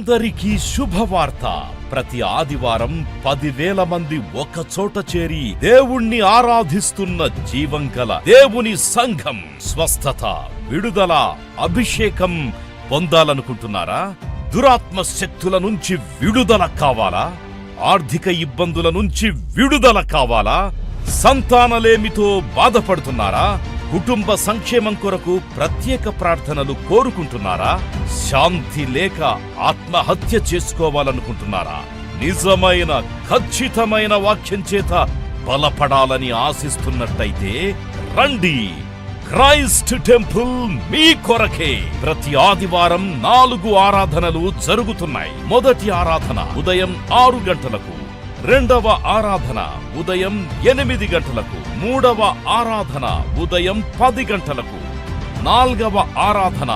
అందరికీ శుభవార్త. ప్రతి ఆదివారం 10,000 మంది ఒక చోట చేరి దేవుణ్ణి ఆరాధిస్తున్న జీవం గల దేవుని సంఘం. స్వస్థత, విడుదల, అభిషేకం పొందాలనుకుంటున్నారా? దురాత్మ శక్తుల నుంచి విడుదల కావాలా? ఆర్థిక ఇబ్బందుల నుంచి విడుదల కావాలా? సంతానలేమితో బాధపడుతున్నారా? కుటుంబ సంక్షేమం కొరకు ప్రత్యేక ప్రార్థనలు కోరుకుంటున్నారా? శాంతి లేక ఆత్మహత్య చేసుకోవాలనుకుంటున్నారా? నిజమైన ఖచ్చితమైన వాక్యం చేత బలపడాలని ఆశిస్తున్నట్టయితే రండి. క్రైస్ట్ టెంపుల్ మీ కొరకే. ప్రతి ఆదివారం 4 ఆరాధనలు జరుగుతున్నాయి. మొదటి ఆరాధన ఉదయం 6 గంటలకు, రెండవ ఆరాధన ఉదయం 8 గంటలకు, మూడవ ఆరాధన ఉదయం 10 గంటలకు, నాల్గవ ఆరాధన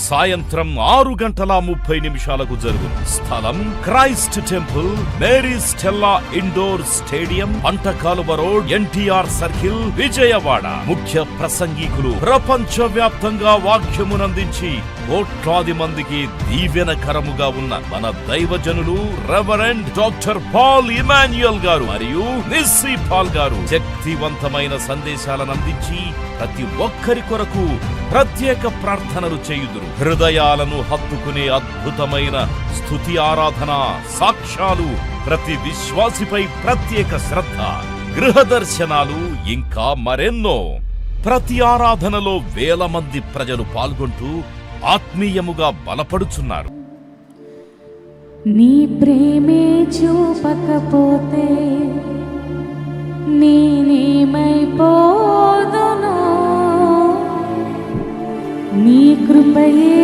సాయంత్రం 6:30 జరుగును. స్థలం Christ temple, Mary Stella indoor stadium, Pantakaluva road, NTR circle, Vijayawada. ముఖ్య ప్రసంగికులు ప్రపంచ వ్యాప్తంగా వాక్యమునందించి కోట్లాది మందికి దీవెనకరముగా ఉన్న మన దైవజనులు రెవరెండ్ డాక్టర్ పాల్ ఇమాన్యుయల్ గారు మరియు నిస్సీ పాల్ గారు శక్తివంతమైన సందేశాలను అందించి ప్రతి ఒక్కరి కొరకు ప్రత్యేక ప్రార్థనలు చేయుదురు. హృదయాలను హత్తుకునే అద్భుతమైన స్తుతి ఆరాధన సాక్ష్యాలు, ప్రతి విశ్వాసిపై ప్రత్యేక శ్రద్ధ, గృహ దర్శనాలు, ఇంకా మరెన్నో. ప్రతి ఆరాధనలో 1000 మంది ప్రజలు పాల్గొంటూ ఆత్మీయముగా బలపడుచున్నారు. నీ ప్రేమే చూపకపోతే నేనేమైపోదును, నీ కృపయే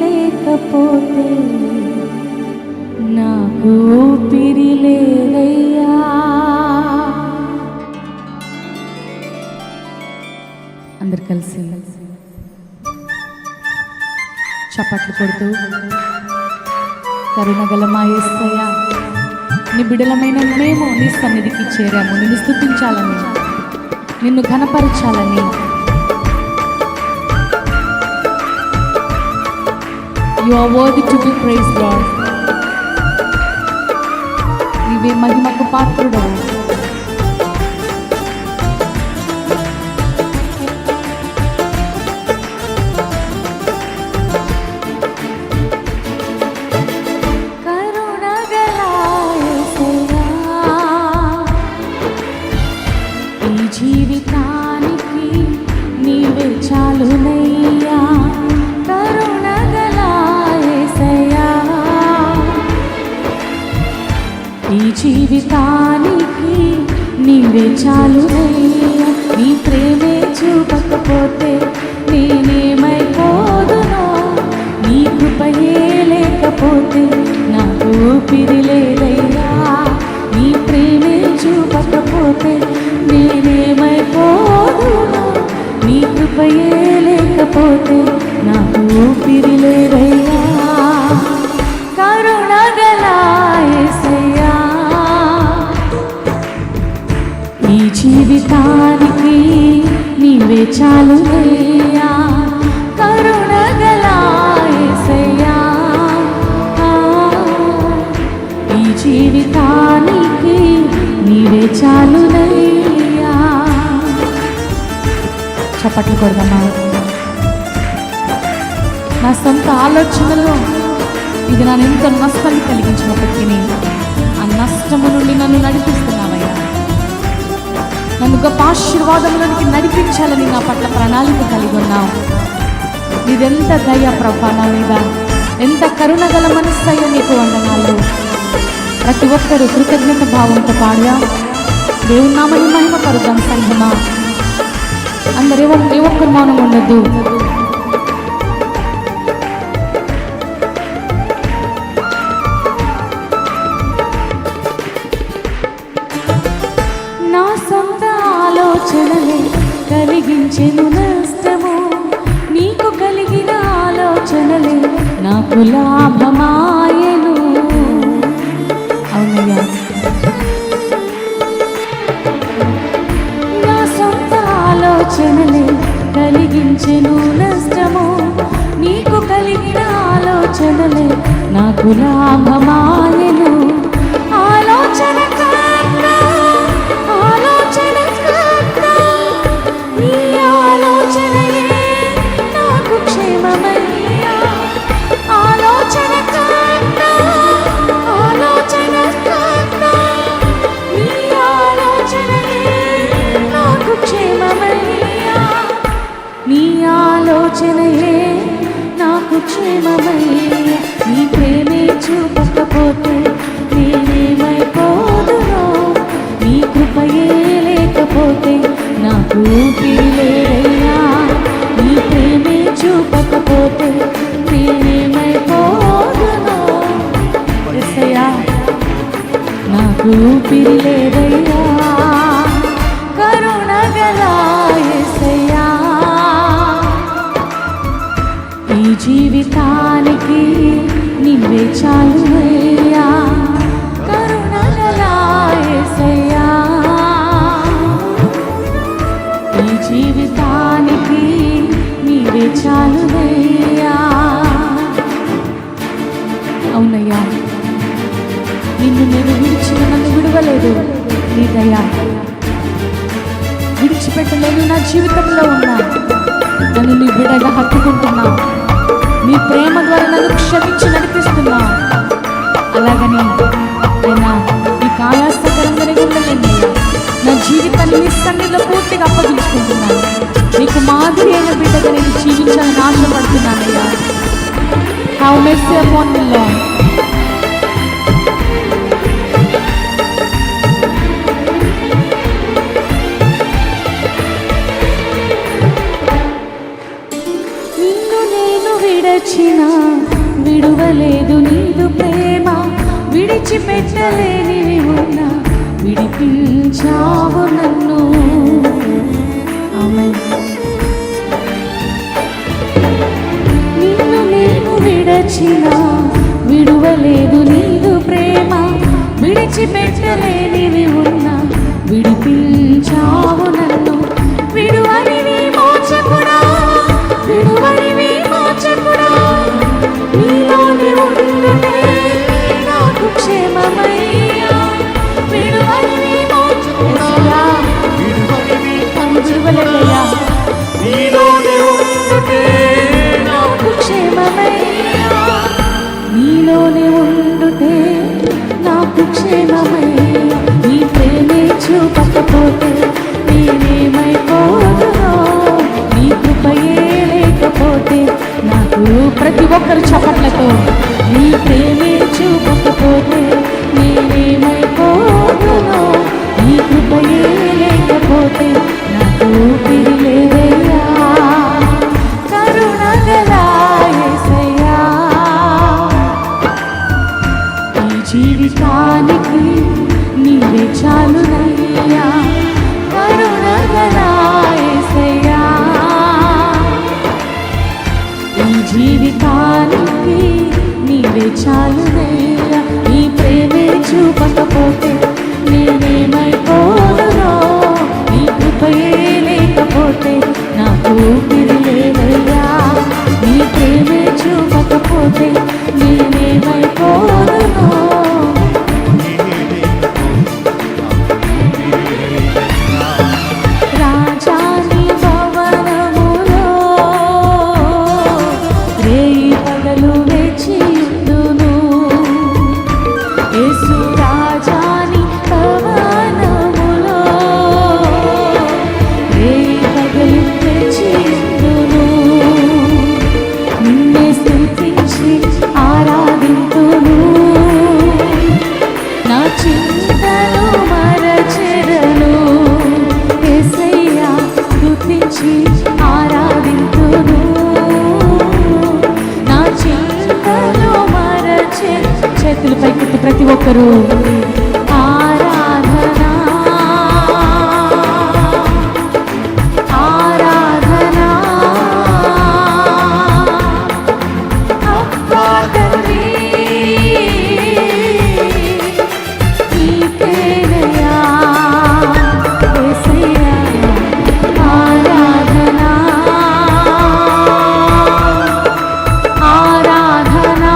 లేకపోతే నాకు ఊపిరి లేదయ్యా. అందరు కలిసి చప్పట్లు కొడుతూ, కరుణగల మా యేసయ్యా, నీ బిడలమైన మేము నీ సన్నిధికి చేరాము. నిన్ను స్తుతించాలని, నిన్ను ఘనపరచాలని. You are worthy to be praised, Lord. నీవే మహిమకు పాత్రుడవు. జీవితానికి నీవే చాలునయ్యా, కరుణగల యేసయ్యా. ఈ జీవితానికి నీవే చాలునయ్యా, నీ ప్రేమే చూపకపోతే నేనేమైపోదునో, నీ కృపయే లేకపోతే నాకు ఊపిరి లేదయ్యా. నీ ప్రేమే చూపకపోతే నేనేమైపోదును, నీ కృపయే లేకపోతే నాకు ఊపిరి లేదయ్యా. కరుణగల యేసయ్యా, ఈ జీవితానికి నీవే చాలునయ్యా, కరుణగల యేసయ్యా. ఈ జీవితానికి నీవే చాలునయ్యా. చప్పట్లు కొడదామా. నా సొంత ఆలోచనలో ఇది నన్ను ఎంతో నష్టాన్ని కలిగించినప్పటికీ ఆ నష్టము నుండి నన్ను నడిపిస్తున్నావయ్యా. నన్ను గొప్ప ఆశీర్వాదములకి నడిపించాలని నా పట్ల ప్రణాళిక కలిగి ఉన్నావు. నీదెంత దయ ప్రభా నా మీద, ఎంత కరుణగల మనస్సయ్య, నీకు వందనాలు. ప్రతి ఒక్కరు కృతజ్ఞత భావంతో పాడుగా దేవుని నామని మహిమ పరుద్దాం. సంఘమా అందరూ ఏ ఒక్కరు మౌనం ఉండద్దు. నా సొంత ఆలోచనలే కలిగించెను నష్టము, నీకు కలిగిన ఆలోచనలే నాకు లాభమాయెను. అవునయ్యా, నా సొంత ఆలోచనలే కలిగించెను నష్టము, నీకు కలిగిన ఆలోచనలే నాకు లాభమాయెను. ఆలోచనకర్త, ఆలోచనకర్త, నీ ఆలోచనయే నాకు క్షేమమయ్యా. ఆలోచనకర్త, ఆలోచనకర్త, నీ ఆలోచనయే నాకు క్షేమమయ్యా. నీ ఆలోచనయే నాకు క్షేమమయ్యా. నీ ప్రేమే చూపకపోతే నేనేమైపోదునో, నీ కృపయే లేకపోతే నాకు ఊపిరి లేదయ్యా. నీ ప్రేమే చూపకపోతే నేనేమైపోదునో, యేసయ్యా నాకు ఊపిరి లేదయ్యా. కరుణగల యేసయ్యా, ఈ జీవితానికి నీవే చాలువయ్యా. కరుణగల యేసయ్యా, ఈ జీవితానికి నీవే చాలువయ్యా. అవునయ్యా, నిన్ను నేను విడిచిన నన్ను విడవలేదు నీ దయా. విడిచిపెట్టలేను నా జీవితంలో ఉన్నా, నన్ను నీ బిడ్డగా హత్తుకుంటున్నా. నీ ప్రేమ ద్వారా నన్ను క్షమించి నడిపిస్తున్నా. అలాగని అయినా నీ కాయాస్తకరంగానే ఉండలేనయ్యా. నా జీవితాన్ని నీ సన్నిధిలో పూర్తిగా అప్పగించుకుంటున్నాను. నీకు మాదిరి అయిన బిడ్డగా నేను జీవించాలని ఆశపడుతున్నానయ్యా. Have mercy upon me, Lord. విడచిన విడువలేదు నీదు ప్రేమ, విడిచిపెట్టలేనివి ఉన్నా విడిపించావు నన్ను. ఆమేన్. నిన్ను నేను విడచిన విడువలేదు నీదు ప్రేమ, విడిచిపెట్టలేనివి ఉన్నా విడిపించావు నన్ను. విడువనివి మోచకుడా, విడువనివి మోచకుడా, నీలోనే ఉండుటే నాకు క్షేమమయ్యా. విడువనివి మోచకుడా, విడువలేదయ్యా, నీలోనే ఉండుటే నాకు క్షేమమయ్యా. నీలోనే ఉండుటే నాకు క్షేమమయ్యా. నీ ప్రేమే చూపకపోతే నేనేమైపోదునో, నీ కృపయే లేకపోతే నాకు. ప్రతి ఒక్కరు చప్పట్లతో నీ ప్రేమే చూపకపోతే నేనేమైపోదునో, నీ కృపయే లేకపోతే నాకు ఊపిరి లేదయ్యా. కరుణగల యేసయ్యా, ఈ జీవితానికి నీవే చాలునయ్యా. కరుణగల యేసయ్యా, ఈ జీవితానికి నీవే చాలునయ్యా. నీ ప్రేమే చూపకపోతే నేనేమైపోదునో, నీ కృపయే లేకపోతే నాకు ఊపిరి లేదయ్యా. నీ ప్రేమే చూపకపోతే నేనేమైపోదునో. రాజాని భవనములో రేయి పగలు వేచియుందును. యేసు రాజాని భవనములో రేయి పగలు వేచియుందును. నిన్నే స్తుతించి ఆరాధింతును. నా చింతను మరచెదను. యేసయ్యా స్తుతించి ఆరాధింతును. నా చింతను మరచె. చేతులు పైకెత్తి ప్రతి ఒక్కరూ ఆరాధనా, ఆరాధనా, అబ్బా తండ్రి నీకేనయ్యా. యేసయ్యా ఆరాధనా, ఆరాధనా,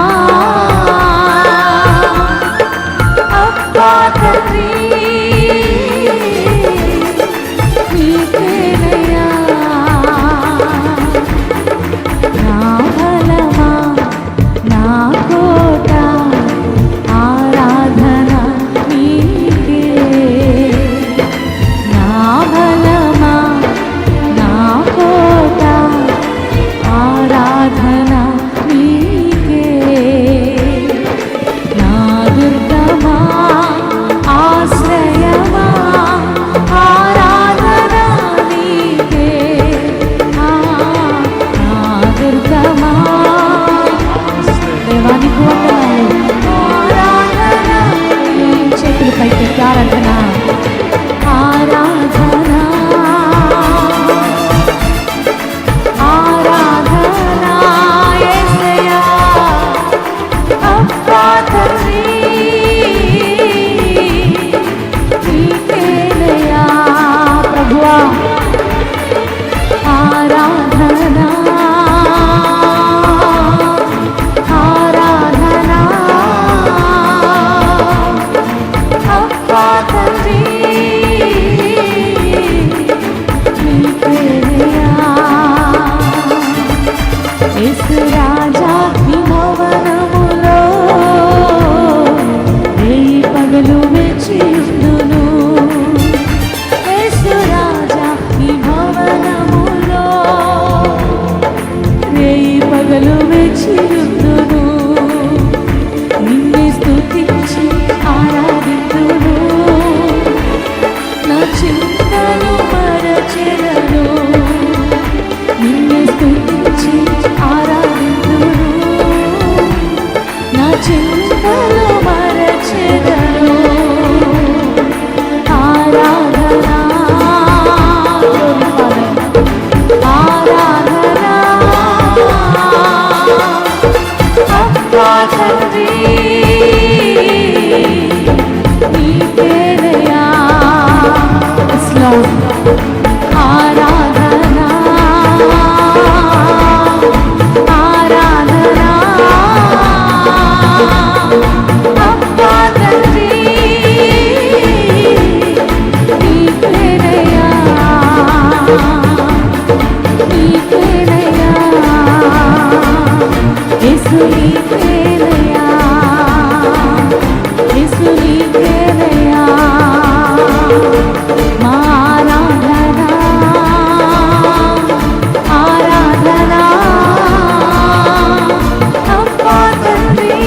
వేళలో వేచియుందును, నిన్నే స్తుతించి ఆరాధింతును, నా చింతను మరచెదను, నిన్నే స్తుతించి ఆరాధింతును, నా చింతను మరచెదను. ఆరాధనా ఆరాధనా అబ్బా తండ్రి నీకేనయ్యా. Yes, Lord. ఆరాధనా ఆరాధనా అబ్బా తండ్రి నీకేనయ్యా నీకేనయ్యా యేసు నీకేనయ్యా యేసు నీకేనయ్యా మా ఆరాధనా ఆరాధనా అబ్బా తండ్రి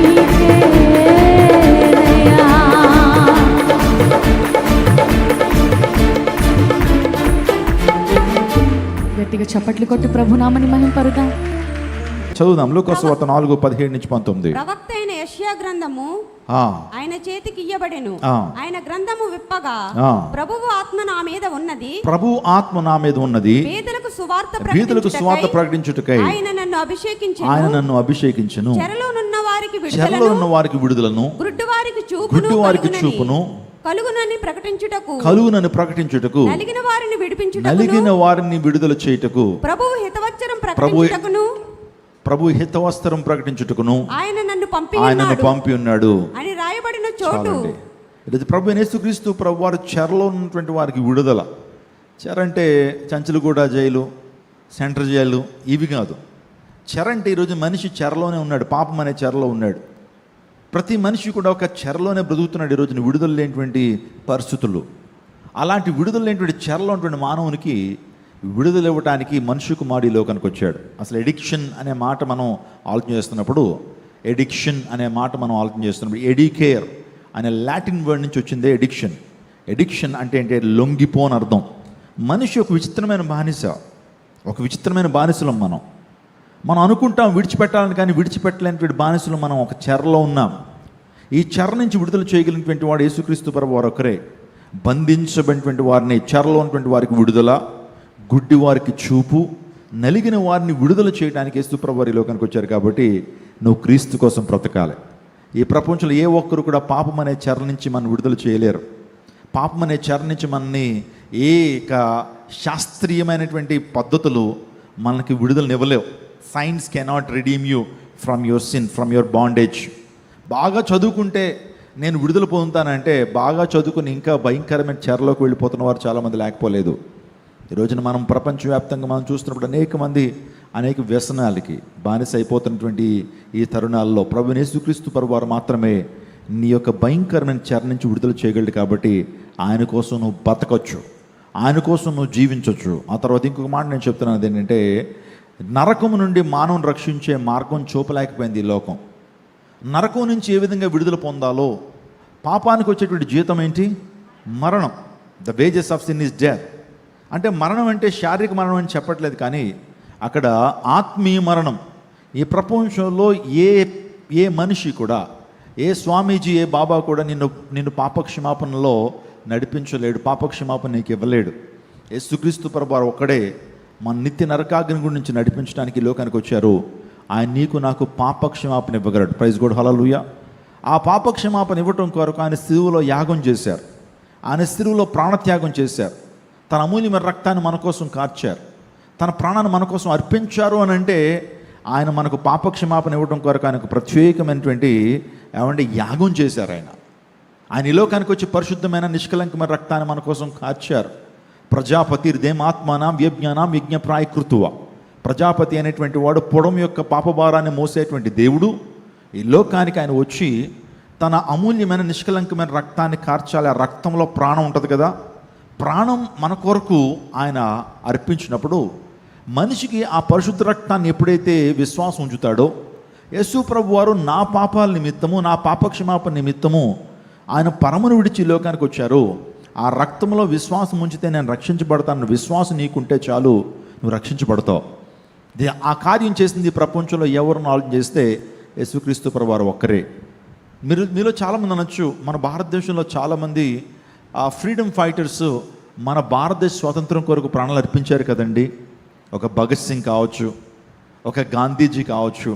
నీకేనయ్యా. గట్టిగా చప్పట్లు కొట్టి ప్రభునామని మహింపరుదాం. చదువుదాం. లూకా సువార్త 4:17-19. ప్రవక్త అయిన యెషయా గ్రంథము ఆయన చేతికి ఇయ్యబడెను. ఆయన గ్రంథము విప్పగా ప్రభువు ఆత్మ నా మీద ఉన్నది, ప్రభు ఆత్మ నా మీద ఉన్నది, పేదలకు సువార్త ప్రకటించుటకై ఆయన నన్ను అభిషేకించెను, చెరలోనున్న వారికి విడుదలను, గుడ్డి వారికి చూపును కలుగునని ప్రకటించుటకు, నలిగిన వారిని విడుదల చేయుటకు, ప్రభువు హితవచనం ప్రకటించుటకును, ప్రభు హితవస్త్రం ప్రకటించుటకును ఆయన నన్ను పంపి ఉన్నాడు అని రాయబడిన చోటు. ఇది ప్రభు యేసుక్రీస్తు ప్రభు వారు చెరలో ఉన్నటువంటి వారికి విడుదల. చెర అంటే చంచలగూడ జైలు, సెంట్రల్ జైలు ఇవి కాదు. చెర అంటే ఈరోజు మనిషి చెరలోనే ఉన్నాడు, పాపం అనే చెరలో ఉన్నాడు. ప్రతి మనిషి కూడా ఒక చెరలోనే బ్రతుకుతున్నాడు ఈరోజున, విడుదల లేనటువంటి పరిస్థితులు. అలాంటి విడుదల లేనటువంటి చెరలో ఉన్నటువంటి మానవునికి విడుదల ఇవ్వడానికి మనిషి కుమారుడు ఈ లోకానికి వచ్చాడు. అసలు ఎడిక్షన్ అనే మాట మనం ఆలోచన చేస్తున్నప్పుడు ఎడికేర్ అనే లాటిన్ వర్డ్ నుంచి వచ్చిందే ఎడిక్షన్. ఎడిక్షన్ అంటే లొంగిపోని అర్థం. మనిషి ఒక విచిత్రమైన బానిసలం మనం అనుకుంటాం విడిచిపెట్టాలని, కానీ విడిచిపెట్టలేనటువంటి బానిసలు మనం ఒక చెరలో ఉన్నాం. ఈ చెర నుంచి విడుదల చేయగలిగినటువంటి వాడు యేసుక్రీస్తు ప్రభువు వారు ఒకరే. బంధించబడినటువంటి వారిని, చెరలో ఉన్నటువంటి వారికి విడుదల, గుడ్డి వారికి చూపు, నలిగిన వారిని విడుదల చేయడానికి యేసు ప్రభువు వారు ఈ లోకానికి వచ్చారు. కాబట్టి నువ్వు క్రీస్తు కోసం బ్రతకాలి. ఈ ప్రపంచంలో ఏ ఒక్కరు కూడా పాపం అనే చెర నుంచి మనం విడుదల చేయలేరు. పాపం అనే చెర నుంచి మనని శాస్త్రీయమైనటువంటి పద్ధతులు మనకి విడుదలనివ్వలేవు. Science cannot redeem you from your sin, from your bondage. బాగా చదువుకుంటే నేను విడుదల పొందుతానంటే, బాగా చదువుకుని ఇంకా భయంకరమైన చెరలోకి వెళ్ళిపోతున్న వారు చాలామంది లేకపోలేదు. ఈ రోజున మనం ప్రపంచవ్యాప్తంగా మనం చూస్తున్నప్పుడు అనేక వ్యసనాలకి బానిస అయిపోతున్నటువంటి ఈ తరుణాల్లో ప్రభు యేసుక్రీస్తు ప్రభువు వారు మాత్రమే నీ యొక్క భయంకరమైన చెర నుంచి విడుదల చేయగలడు. కాబట్టి ఆయన కోసం నువ్వు బతకొచ్చు, ఆయన కోసం నువ్వు జీవించవచ్చు. ఆ తర్వాత ఇంకొక మాట నేను చెప్తున్నాను, అదేంటంటే నరకం నుండి మానవుని రక్షించే మార్గం చూపలేకపోయింది ఈ లోకం. నరకం నుంచి ఏ విధంగా విడుదల పొందాలో, పాపానికి వచ్చేటువంటి జీతం ఏంటి? మరణం. The wages of sin is death. అంటే మరణం అంటే శారీరక మరణం అని చెప్పట్లేదు, కానీ అక్కడ ఆత్మీయ మరణం. ఈ ప్రపంచంలో ఏ మనిషి కూడా, ఏ స్వామీజీ, ఏ బాబా కూడా నిన్ను పాపక్షమాపణలో నడిపించలేడు, పాపక్షమాపణ నీకు ఇవ్వలేడు. యేసుక్రీస్తు ప్రభువారు ఒక్కడే మన నిత్య నరకాగ్ని గురించి నడిపించడానికి ఈ లోకానికి వచ్చారు. ఆయన నీకు నాకు పాపక్షమాపణ ఇవ్వగలడు. ప్రైజ్ గాడ్, హల్లెలూయా. ఆ పాపక్షమాపణ ఇవ్వటం కొరకు ఆయన శిలువలో యాగం చేశారు, ఆయన శిలువలో ప్రాణత్యాగం చేశారు, తన అమూల్యమైన రక్తాన్ని మన కోసం కార్చారు, తన ప్రాణాన్ని మన కోసం అర్పించారు అని అంటే ఆయన మనకు పాపక్షమాపణ ఇవ్వడం కొరకు ఆయనకు ప్రత్యేకమైనటువంటి యాగం చేశారు. ఆయన ఈ లోకానికి వచ్చి పరిశుద్ధమైన నిష్కలంకమైన రక్తాన్ని మన కోసం కార్చారు. ప్రజాపతిర్దేమాత్మానాం వ్యజ్ఞానాం యజ్ఞప్రాయకృతువ. ప్రజాపతి అనేటువంటి వాడు పొడం యొక్క పాపభారాన్ని మోసేటువంటి దేవుడు. ఈ లోకానికి ఆయన వచ్చి తన అమూల్యమైన నిష్కలంకమైన రక్తాన్ని కార్చాలి. ఆ రక్తంలో ప్రాణం ఉంటుంది కదా, ప్రాణం మన కొరకు ఆయన అర్పించినప్పుడు మనిషికి ఆ పరిశుద్ధ రక్తాన్ని ఎప్పుడైతే విశ్వాసం ఉంచుతాడో, యేసు ప్రభు వారు నా పాపాల నిమిత్తము, నా పాపక్షమాపణ నిమిత్తము ఆయన పరమను విడిచి లోకానికి వచ్చారు. ఆ రక్తంలో విశ్వాసం ఉంచితే నేను రక్షించబడతాను, విశ్వాసం నీకుంటే చాలు, నువ్వు రక్షించబడతావు. ఆ కార్యం చేసింది ప్రపంచంలో ఎవరిని ఆలోచన చేస్తే యేసుక్రీస్తు ప్రభు వారు ఒక్కరే. మీలో చాలామంది అనొచ్చు, మన భారతదేశంలో చాలామంది ఫ్రీడమ్ ఫైటర్స్ మన భారతదేశ స్వాతంత్రం కొరకు ప్రాణాలు అర్పించారు కదండి. ఒక భగత్ సింగ్ కావచ్చు, ఒక గాంధీజీ కావచ్చు,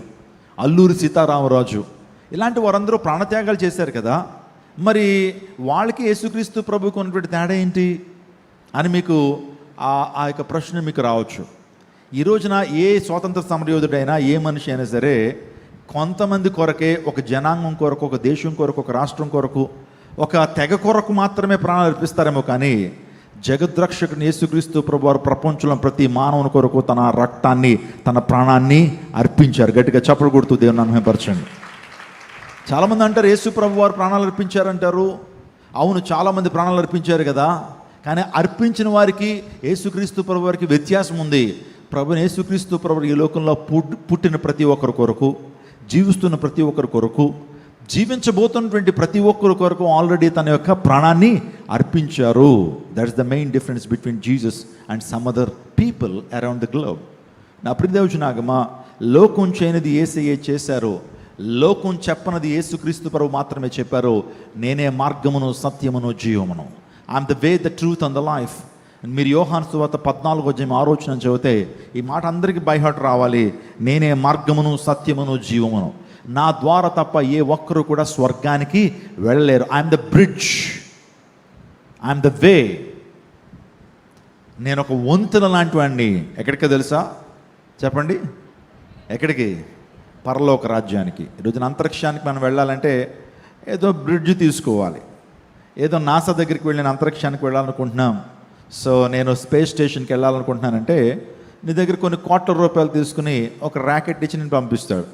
అల్లూరి సీతారామరాజు, ఇలాంటి వారందరూ ప్రాణత్యాగాలు చేశారు కదా. మరి వాళ్ళకి యేసుక్రీస్తు ప్రభువుకు ఉన్నటువంటి తేడా ఏంటి అని మీకు ఆ యొక్క ప్రశ్న మీకు రావచ్చు. ఈ రోజున ఏ స్వాతంత్ర సమరయోధుడైనా, ఏ మనిషి అయినా సరే కొంతమంది కొరకే, ఒక జనాంగం కొరకు, ఒక దేశం కొరకు, ఒక రాష్ట్రం కొరకు, ఒక తెగ కొరకు మాత్రమే ప్రాణాలు అర్పిస్తారేమో, కానీ జగద్రక్షకుని యేసుక్రీస్తు ప్రభువారు ప్రపంచంలో ప్రతి మానవుని కొరకు తన రక్తాన్ని, తన ప్రాణాన్ని అర్పించారు. గట్టిగా చప్పలు కొడుతూ దేవుని మహిమపరచండి. చాలామంది అంటారు యేసు ప్రభువారు ప్రాణాలు అర్పించారంటారు. అవును, చాలామంది ప్రాణాలు అర్పించారు కదా, కానీ అర్పించిన వారికి యేసుక్రీస్తు ప్రభువారికి వ్యత్యాసం ఉంది. ప్రభుని యేసుక్రీస్తు ప్రభు ఈ లోకంలో పుట్టిన ప్రతి ఒక్కరి కొరకు, జీవిస్తున్న ప్రతి ఒక్కరి కొరకు, జీవించబోతున్నటువంటి ప్రతి ఒక్కరి కొరకు ఆల్రెడీ తన యొక్క ప్రాణాన్ని అర్పించారు. That is the main difference between Jesus and some other people around the globe. నా ప్రియదేవుచునాగమా, లోకం చేయనిది యేసయ్యే చేశారు, లోకం చెప్పనది యేసుక్రీస్తు ప్రభు మాత్రమే చెప్పారు. నేనే మార్గమును, సత్యమును, జీవమును. I'm the way, the truth and the life. మీరు యోహాను సువార్త 14:6 చదివితే ఈ మాట అందరికీ బై హార్ట్ రావాలి. నేనే మార్గమును, సత్యమును, జీవమును. నా ద్వారా తప్ప ఏ ఒక్కరు కూడా స్వర్గానికి వెళ్ళలేరు. I'm the bridge, I'm the way. నేను ఒక వంతెన లాంటి వాడిని. ఎక్కడికి తెలుసా చెప్పండి? ఎక్కడికి? పరలోక రాజ్యానికి. ఈరోజున అంతరిక్షానికి మనం వెళ్ళాలంటే ఏదో బ్రిడ్జ్ తీసుకోవాలి. ఏదో నాసా దగ్గరికి వెళ్ళి నేను అంతరిక్షానికి వెళ్ళాలనుకుంటున్నాం, సో నేను స్పేస్ స్టేషన్కి వెళ్ళాలనుకుంటున్నానంటే నీ దగ్గర కొన్ని ₹1,00,00,000 తీసుకుని ఒక ర్యాకెట్ ఇచ్చి నేను పంపిస్తాడు.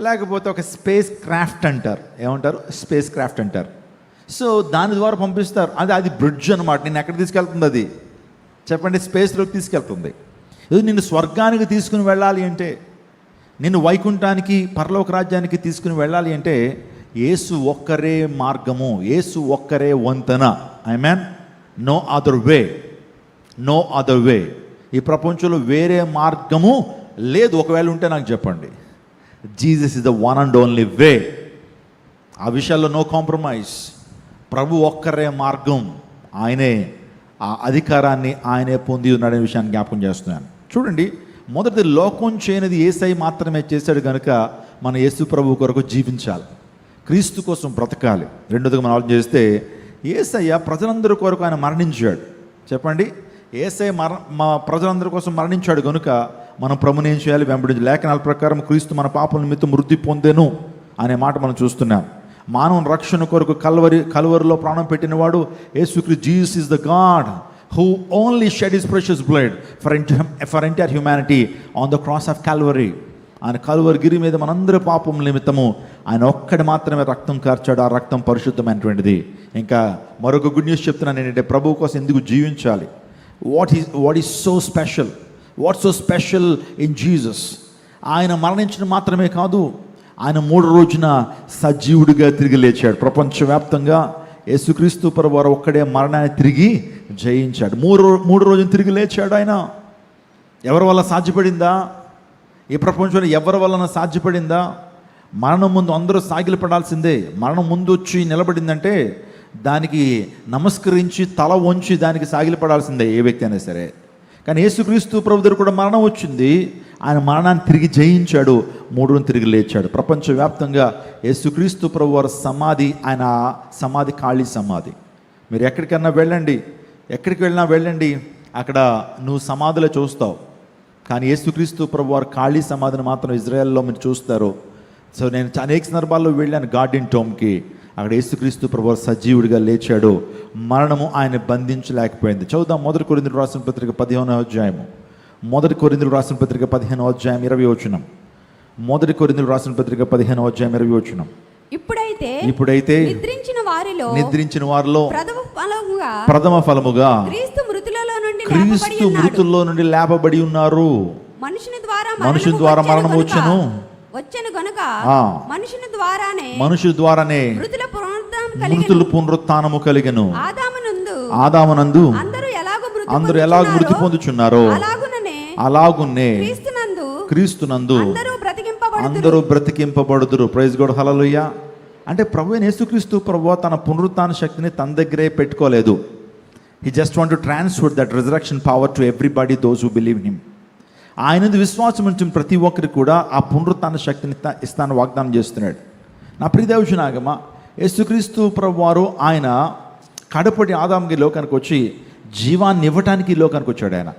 లేకపోతే ఒక స్పేస్ క్రాఫ్ట్ అంటారు. ఏమంటారు? స్పేస్ క్రాఫ్ట్ అంటారు. సో దాని ద్వారా పంపిస్తారు. అది బ్రిడ్జ్ అనమాట. నేను ఎక్కడ తీసుకెళ్తుంది అది చెప్పండి? స్పేస్లోకి తీసుకెళ్తుంది. ఇది నిన్ను స్వర్గానికి తీసుకుని వెళ్ళాలి అంటే, నిన్ను వైకుంఠానికి, పరలోక రాజ్యానికి తీసుకుని వెళ్ళాలి అంటే యేసు ఒక్కరే మార్గము, యేసు ఒక్కరే వంతెన. ఆమేన్. No other way, no other way. ఈ ప్రపంచంలో వేరే మార్గము లేదు. ఒకవేళ ఉంటే నాకు చెప్పండి. Jesus is the one and only way. ఆ విషయాల్లో నో కాంప్రమైజ్. ప్రభు ఒక్కరే మార్గం. ఆయనే ఆ అధికారాన్ని ఆయనే పొంది ఉన్నాడనే విషయాన్ని జ్ఞాపకం చేస్తున్నాను. చూడండి, మొదటిది లోకం చేయనిది యేసయ్య మాత్రమే చేశాడు కనుక మన యేసు ప్రభు కొరకు జీవించాలి, క్రీస్తు కోసం బ్రతకాలి. రెండోదిగా మనం ఆలోచన చేస్తే యేసయ్య ప్రజలందరి కొరకు ఆయన మరణించాడు. చెప్పండి, యేసయ్య మా ప్రజలందరి కోసం మరణించాడు కనుక మనం ప్రభుని ఏం చేయాలి? వెంబడించి. లేఖనాల ప్రకారం క్రీస్తు మన పాపల నిమిత్తం మృతి పొందెను అనే మాట మనం చూస్తున్నాం. మానవుని రక్షణ కొరకు కల్వరిలో ప్రాణం పెట్టినవాడు యేసుక్రీస్తు. Jesus is the God who only shed his precious blood for entire humanity on the cross of Calvary. ఆయన కల్వరి గిరి మీద మనందరి పాపం నిమిత్తము ఆయన ఒక్కడి మాత్రమే రక్తం కార్చాడు. ఆ రక్తం పరిశుద్ధమైనటువంటిది. ఇంకా మరొక గుడ్ న్యూస్ చెప్తున్నాను ఏంటంటే, ప్రభువు కోసం ఎందుకు జీవించాలి? What is so special? What's so special in Jesus? ఆయన మరణించడం మాత్రమే కాదు, ఆయన 3 రోజున సజీవుడిగా తిరిగి లేచాడు. ప్రపంచవ్యాప్తంగా యేసుక్రీస్తు ప్రభువారు ఒక్కడే మరణాన్ని తిరిగి జయించాడు. 3 రోజులు తిరిగి లేచాడు. ఆయన ఎవరి వల్ల సాధ్యపడిందా? ఈ ప్రపంచంలో ఎవరి వలన సాధ్యపడిందా? మరణం ముందు అందరూ సాగిలి పడాల్సిందే. మరణం ముందు వచ్చి నిలబడిందంటే దానికి నమస్కరించి తల వంచి దానికి సాగిలి పడాల్సిందే ఏ వ్యక్తి అయినా సరే. కానీ యేసుక్రీస్తు ప్రభు దగ్గర కూడా మరణం వచ్చింది. ఆయన మరణాన్ని తిరిగి జయించాడు, 3 రోజులు తిరిగి లేచాడు. ప్రపంచవ్యాప్తంగా యేసుక్రీస్తు ప్రభు వారి సమాధి, ఆయన సమాధి ఖాళీ సమాధి. మీరు ఎక్కడికన్నా వెళ్ళండి, ఎక్కడికి వెళ్ళినా వెళ్ళండి, అక్కడ నువ్వు సమాధులే చూస్తావు. కానీ యేసుక్రీస్తు ప్రభు వారు ఖాళీ సమాధిని మాత్రం ఇజ్రాయెల్లో మీరు చూస్తారు. సో నేను అనేక సందర్భాల్లో వెళ్ళాను గార్డెన్ టోమ్కి. అక్కడ యేసుక్రీస్తు ప్రభు వారు సజీవుడిగా లేచాడు. మరణము ఆయన బంధించలేకపోయింది. చదువుదాం 1 కొరింథీయులకు రాసిన పత్రిక 15వ అధ్యాయము. 1 కొరింథీయులకు రాసిన పత్రిక 15వ అధ్యాయం 20వ వచనం. 1 కొరింథీయులకు రాసిన పత్రిక 15వ అధ్యాయం 20వ వచనం. ఇప్పుడైతే నిద్రించిన వారిలో ప్రథమ ఫలముగా క్రీస్తు మృతులలో నుండి లేపబడి క్రీస్తు ఉన్నాడు. మృతుల్లో నుండి లేపబడి ఉన్నారు. మనుషుని ద్వారా మరణం వచ్చెను గనుక మనుషుని ద్వారానే మృతుల పునరుత్థానము కలిగెను. ఆదామునందు అందరూ ఎలాగ మృతి పొందుచున్నారో అలాగునే క్రీస్తునందు అందరూ బ్రతికింపబడుదురు. ప్రైజ్ గాడ్, హల్లెలూయా. అంటే ప్రభువైన యేసుక్రీస్తు ప్రభువు తన పునరుత్థాన శక్తిని తన దగ్గరే పెట్టుకోలేదు. He just want to transfer that resurrection power to everybody those who believe in him. ఆయన విశ్వాసం ఉంచిన ప్రతి ఒక్కరికి కూడా ఆ పునరుత్థాన శక్తిని ఇస్తాను వాగ్దానం చేస్తున్నాడు. నా ప్రియదేవుజనాగమ, యేసుక్రీస్తు ప్రభువారు ఆయన కడపటి ఆదాముకి లోకానికి వచ్చి జీవాన్ని ఇవ్వటానికి ఈ లోకానికి వచ్చాడు. ఆయన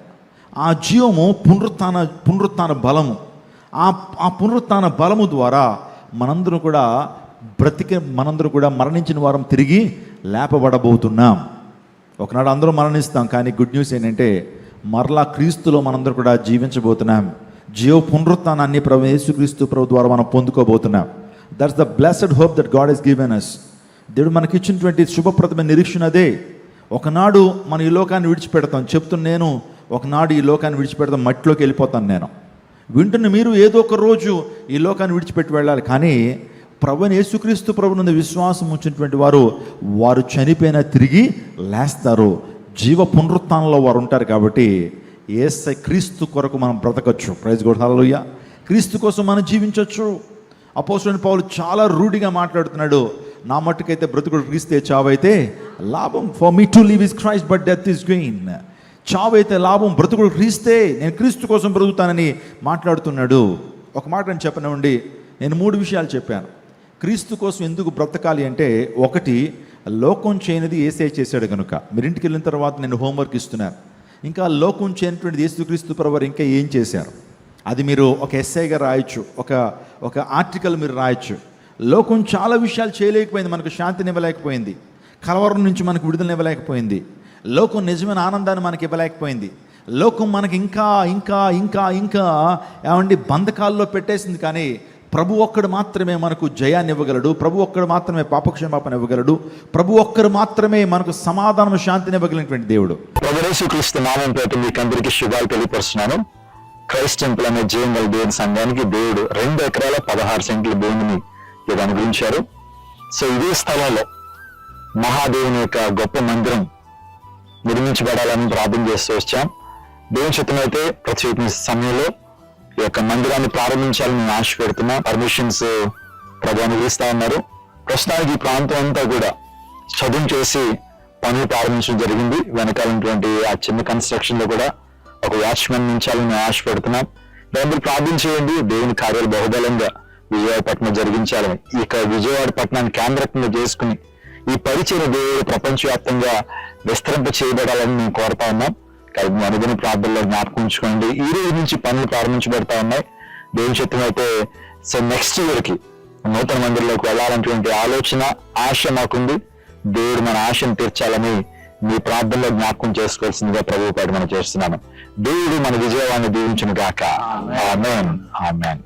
ఆ జీవము పునరుత్థాన బలము. ఆ పునరుత్థాన బలము ద్వారా మనందరూ కూడా మరణించిన వారం తిరిగి లేపబడబోతున్నాం. ఒకనాడు అందరూ మరణిస్తాం, కానీ గుడ్ న్యూస్ ఏంటంటే మరలా క్రీస్తులో మనందరూ కూడా జీవించబోతున్నాం. జీవ పునరుత్థానాన్ని ప్రభు యేసుక్రీస్తు ప్రభు ద్వారా మనం పొందుకోబోతున్నాం. That's the blessed hope that God has given us. దేవుడు మనకిచ్చినటువంటి శుభప్రదమైన నిరీక్షణ అదే. ఒకనాడు మనం ఈ లోకాన్ని విడిచిపెడతాం. నేను ఒకనాడు ఈ లోకాన్ని విడిచిపెడతాం, మట్టిలోకి వెళ్ళిపోతాను. నేను వింటున్న మీరు ఏదో ఒక రోజు ఈ లోకాన్ని విడిచిపెట్టి వెళ్ళాలి. కానీ ప్రభువైన యేసుక్రీస్తు ప్రభునందు విశ్వాసం ఉంచినటువంటి వారు చనిపోయినా తిరిగి లేస్తారు. జీవ పునరుత్థానంలో వారు ఉంటారు. కాబట్టి యేసయ్య క్రీస్తు కొరకు మనం బ్రతకచ్చు. ప్రైజ్ గాడ్, హల్లెలూయా. క్రీస్తు కోసం మనం జీవించవచ్చు. అపోస్తలుడైన పౌలు చాలా రూఢిగా మాట్లాడుతున్నాడు. నా మట్టుకైతే బ్రతుకుడు క్రీస్తే, చావైతే లాభం. For me to live is Christ but death is gain. చావైతే లాభం, బ్రతుకుడు క్రీస్తే, నేను క్రీస్తు కోసం బ్రతుకుతానని మాట్లాడుతున్నాడు. ఒక మాట నేను చెప్పనివ్వండి. నేను 3 విషయాలు చెప్పాను. క్రీస్తు కోసం ఎందుకు బ్రతకాలి అంటే, ఒకటి, లోకం చేయనిది యేసయ్య చేశాడు కనుక. మీరు ఇంటికి వెళ్ళిన తర్వాత నేను హోంవర్క్ ఇస్తున్నాను. ఇంకా లోకం చేయనటువంటిది యేసుక్రీస్తు ప్రభువారు ఇంకా ఏం చేశారు, అది మీరు ఒక ఎస్ఐగా రాయొచ్చు, ఒక ఆర్టికల్ మీరు రాయొచ్చు. లోకం చాలా విషయాలు చేయలేకపోయింది. మనకు శాంతిని ఇవ్వలేకపోయింది. కలవరం నుంచి మనకు విడుదల ఇవ్వలేకపోయింది. లోకం నిజమైన ఆనందాన్ని మనకి ఇవ్వలేకపోయింది. లోకం మనకి ఇంకా ఇంకా ఇంకా ఇంకా ఏమండి బంధకాల్లో పెట్టేసింది. కానీ ప్రభు ఒక్కడు మాత్రమే మనకు జయాన్ని ఇవ్వగలడు. ప్రభు ఒక్కడు మాత్రమే పాపక్షమాపణ ఇవ్వగలడు. ప్రభు ఒక్కరు మాత్రమే మనకు సమాధానం, శాంతిని ఇవ్వగలిగినటువంటి దేవుడు. ప్రభువైన యేసుక్రీస్తు నామం పేట మీకు అందరికీ శుభాలు తెలియపరుస్తున్నాను. క్రైస్ట్ టెంపుల్ అనే జీవంగల దేవుని సంఘానికి దేవుడు 2 ఎకరాల 16 సెంట్ల భూమిని ఇది అనుగ్రహించారు. సో ఇదే స్థలంలో మహాదేవుని యొక్క గొప్ప మందిరం నిర్మించబడాలని ప్రార్థన చేస్తూ వచ్చాం. దేవుని చిత్తమైతే ప్రత్యేక సమయంలో ఈ యొక్క మందిరాన్ని ప్రారంభించాలని నేను ఆశ పెడుతున్నా. పర్మిషన్స్ ప్రభు అనుగ్రహిస్తా ఉన్నారు. ప్రస్తుతానికి ఈ ప్రాంతం అంతా కూడా చదువు చేసి పనులు ప్రారంభించడం జరిగింది. వెనకాలటువంటి ఆ చిన్న కన్స్ట్రక్షన్ లో కూడా ఒక వాచ్మెన్ ఉంచాలని నేను ఆశ పెడుతున్నాం. దాన్ని ప్రార్థన చేయండి. దేవుని కార్యాలు బహుబలంగా విజయవాడ పట్టణం జరిగించాలని, ఇక విజయవాడ పట్టణాన్ని కేంద్రంగా చేసుకుని ఈ పరిచయ దేవుడు ప్రపంచవ్యాప్తంగా విస్తరింప చేయబడాలని మేము కోరుతా ఉన్నాం. కాబట్టి అనుదిన ప్రార్థనలో జ్ఞాపకం ఉంచుకోండి. ఈ రోజు నుంచి పనులు ప్రారంభించబడతా ఉన్నాయి. దేవుని చిత్తం అయితే సో నెక్స్ట్ ఇయర్ కి నూతన మందిరంలోకి వెళ్ళాలనేటువంటి ఆలోచన, ఆశ మాకుంది. దేవుడు మన ఆశను తీర్చాలని మీ ప్రార్థనలో జ్ఞాపకం చేసుకోవాల్సిందిగా ప్రభు పాటు మనం చేస్తున్నాను. దేవుడు మన విజయవాడిని దీవించును గాక. ఆమేన్, ఆమేన్.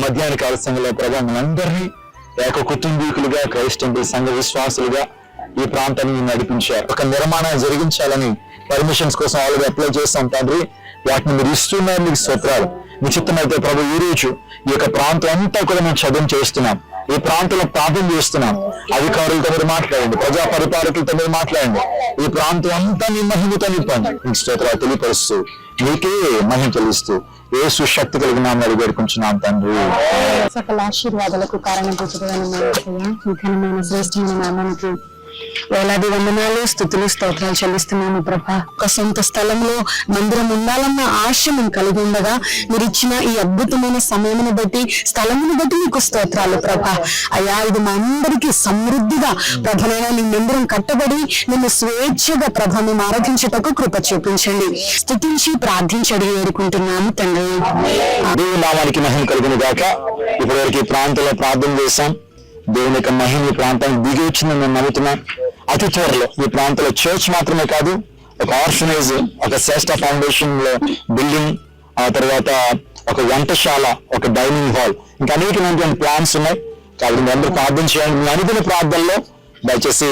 మధ్యాహ్న కాల సంఘంలో ప్రభు మనందరినీ ఏక కుటుంబీకులుగా క్రైస్ట్ టెంపుల్ సంఘ విశ్వాసులుగా ఈ ప్రాంతాన్ని నడిపించారు. ఒక నిర్మాణాన్ని జరిగించాలని పర్మిషన్స్ కోసం ఆల్రెడీ అప్లై చేస్తాం తండ్రి. వాటిని మీరు ఇస్తున్నారు, మీకు స్తోత్రాలు. నిశ్చితమైతే ప్రభు ఈ రోజు ఈ యొక్క ప్రాంతం అంతా కూడా మేము చదువు చేస్తున్నాం. ఈ ప్రాంతంలో ప్రార్థన చేస్తున్నాం. అధికారులతో మీరు మాట్లాడండి, ప్రజా పరిపాలకులతో మీరు మాట్లాడండి. ఈ ప్రాంతం అంతా మీ మహిమతో నింపండి. మీకు స్తోత్రాలు తెలియపరుస్తూ మీకే మహిమ చెల్లిస్తూ యేసు శక్తి కలిగిన నామములో వేడుకుంటున్నాం తండ్రి. సకల ఆశీర్వాదాలకు కారణమైన శ్రేష్టమైన నామానికి వేలాది వందనాలు, స్తుతులు, స్తోత్రాలు చెల్లిస్తున్నాము ప్రభా. ఒక సొంత స్థలంలో మందిరం ఉండాలన్న ఆశ మేము కలిగి ఉండగా మీరు ఇచ్చిన ఈ అద్భుతమైన సమయమును బట్టి, స్థలమును బట్టి మీకు స్తోత్రాలు ప్రభా. అయ్యా, ఇది మా అందరికీ సమృద్ధిగా ప్రభనైనా నీ మందిరం కట్టబడి నిన్ను స్వేచ్ఛగా ప్రభ మేము ఆరాధించుటకు కృప చూపించండి. స్తుతించి ప్రార్థించడి వేడుకుంటున్నాము తండ్రి. దేవుని నామానికి మహిమ కలుగును గాక. ఇప్పటివరకు ఈ ప్రాంతంలో ప్రార్థన చేశాం. దేవుని యొక్క మహిమ ఈ ప్రాంతానికి దిగి వచ్చిందని నేను నమ్ముతున్నాను. అతి త్వరలో ఈ ప్రాంతంలో చర్చ్ మాత్రమే కాదు, ఒక ఆర్ఫనైజ్, ఒక శ్రేష్ఠ ఫౌండేషన్ లో బిల్డింగ్, ఆ తర్వాత ఒక వంటశాల, ఒక డైనింగ్ హాల్, ఇంకా అనేకమైనటువంటి ప్లాన్స్ ఉన్నాయి. కాబట్టి మీ అందరూ ప్రార్థన చేయండి. మీ అనుదిన ప్రార్థనలో దయచేసి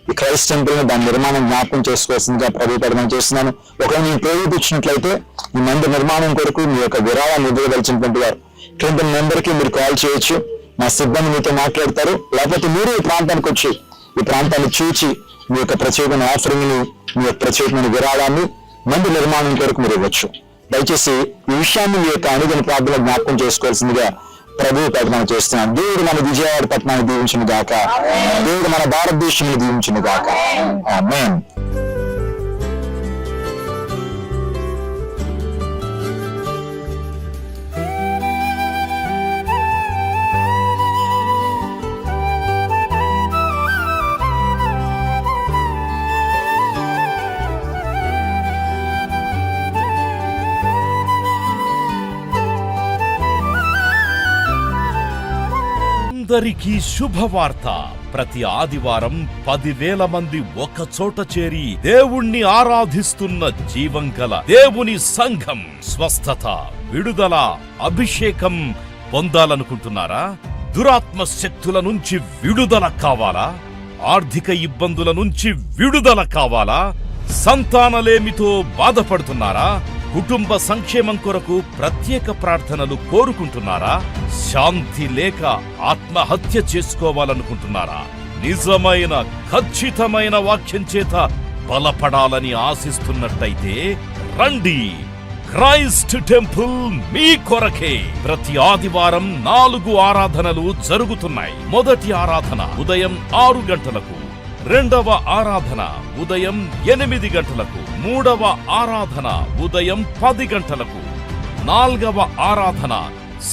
ఈ క్రైస్ట్ టెంపుల్ దాని నిర్మాణం జ్ఞాపకం చేసుకోవాల్సిందిగా ప్రభు ప్రకటన చేస్తున్నాను. ఒకవేళ మీరు ప్రేరేపించినట్లయితే ఈ మందిర నిర్మాణం కొరకు మీ యొక్క విరాళాన్ని ఇవ్వదలిచినటువంటి వారు కింద నెంబర్కి మీరు కాల్ చేయొచ్చు. మా సిబ్బంది మీతో మాట్లాడతారు. లేకపోతే మీరు ఈ ప్రాంతానికి వచ్చి ఈ ప్రాంతాన్ని చూచి మీ యొక్క ప్రత్యేకమైన ఆఫరింగ్ ని, మీ యొక్క ప్రత్యేకమైన విరాళాన్ని మందిర నిర్మాణం కొరకు మీరు ఇవ్వచ్చు. దయచేసి ఈ విషయాన్ని మీ యొక్క అనుదిన ప్రార్థనలో జ్ఞాపకం చేసుకోవాల్సిందిగా ప్రభువు ప్రకటన చేస్తున్నాను. దేవుడు మన విజయవాడ పట్టణాన్ని దీవించును గాక. దేవుడు మన భారతదేశాన్ని దీవించును గాక. ఆమేన్. అందరికీ శుభవార్త. ప్రతి ఆదివారం 10,000 మంది ఒక చోట చేరి దేవుణ్ణి ఆరాధిస్తున్న జీవం గల దేవుని సంఘం. స్వస్థత, విడుదల, అభిషేకం పొందాలనుకుంటున్నారా? దురాత్మ శక్తుల నుంచి విడుదల కావాలా? ఆర్థిక ఇబ్బందుల నుంచి విడుదల కావాలా? సంతానలేమితో బాధపడుతున్నారా? కుటుంబ సంక్షేమం కొరకు ప్రత్యేక ప్రార్థనలు కోరుకుంటున్నారా? శాంతి లేక ఆత్మహత్య చేసుకోవాలనుకుంటున్నారా? నిజమైన ఖచ్చితమైన వాక్యం చేత బలపడాలని ఆశిస్తున్నట్టయితే రండి. క్రైస్ట్ టెంపుల్ మీ కొరకే. ప్రతి ఆదివారం 4 ఆరాధనలు జరుగుతున్నాయి. మొదటి ఆరాధన ఉదయం 6 గంటలకు, రెండవ ఆరాధన ఉదయం 8 గంటలకు, మూడవ ఆరాధన ఉదయం 10 గంటలకు, నాల్గవ ఆరాధన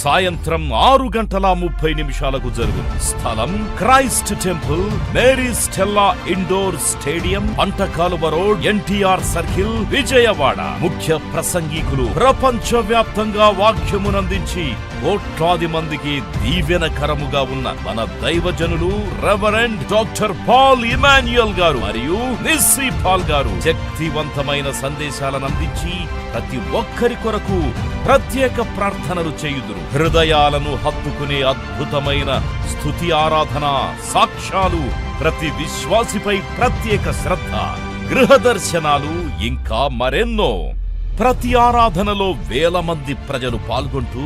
సాయంత్రం 6:30 జరుగును. స్థలం Christ temple, Mary Stella indoor stadium, Pantakaluva road, NTR circle, Vijayawada. ముఖ్య ప్రసంగికులు ప్రపంచ వ్యాప్తంగా వాక్యమునందించి కోట్లాది మందికి దీవెనకరముగా ఉన్న మన దైవజనులు రెవరెండ్ డాక్టర్ పాల్ ఇమాన్యుయల్ గారు మరియు నిస్సీ పాల్ గారు శక్తివంతమైన సందేశాలను అందించి ప్రతి ఒక్కరి కొరకు ప్రత్యేక ప్రార్థనలు చేయుదురు. హృదయాలను హత్తుకునే అద్భుతమైన స్తుతి ఆరాధన సాక్ష్యాలు, ప్రతి విశ్వాసిపై ప్రత్యేక శ్రద్ధ, గృహ దర్శనాలు, ఇంకా మరెన్నో. ప్రతి ఆరాధనలో 1000 మంది ప్రజలు పాల్గొంటూ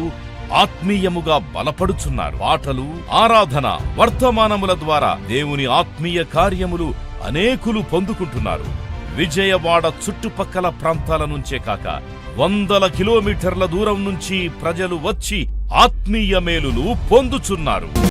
ఆత్మీయముగా బలపడుచున్నారు. పాటలు, ఆరాధన, వర్తమానముల ద్వారా దేవుని ఆత్మీయ కార్యములు అనేకులు పొందుకుంటున్నారు. విజయవాడ చుట్టుపక్కల ప్రాంతాల నుంచే కాక 100 కిలోమీటర్ల దూరం నుంచి ప్రజలు వచ్చి ఆత్మీయ మేలులు పొందుచున్నారు.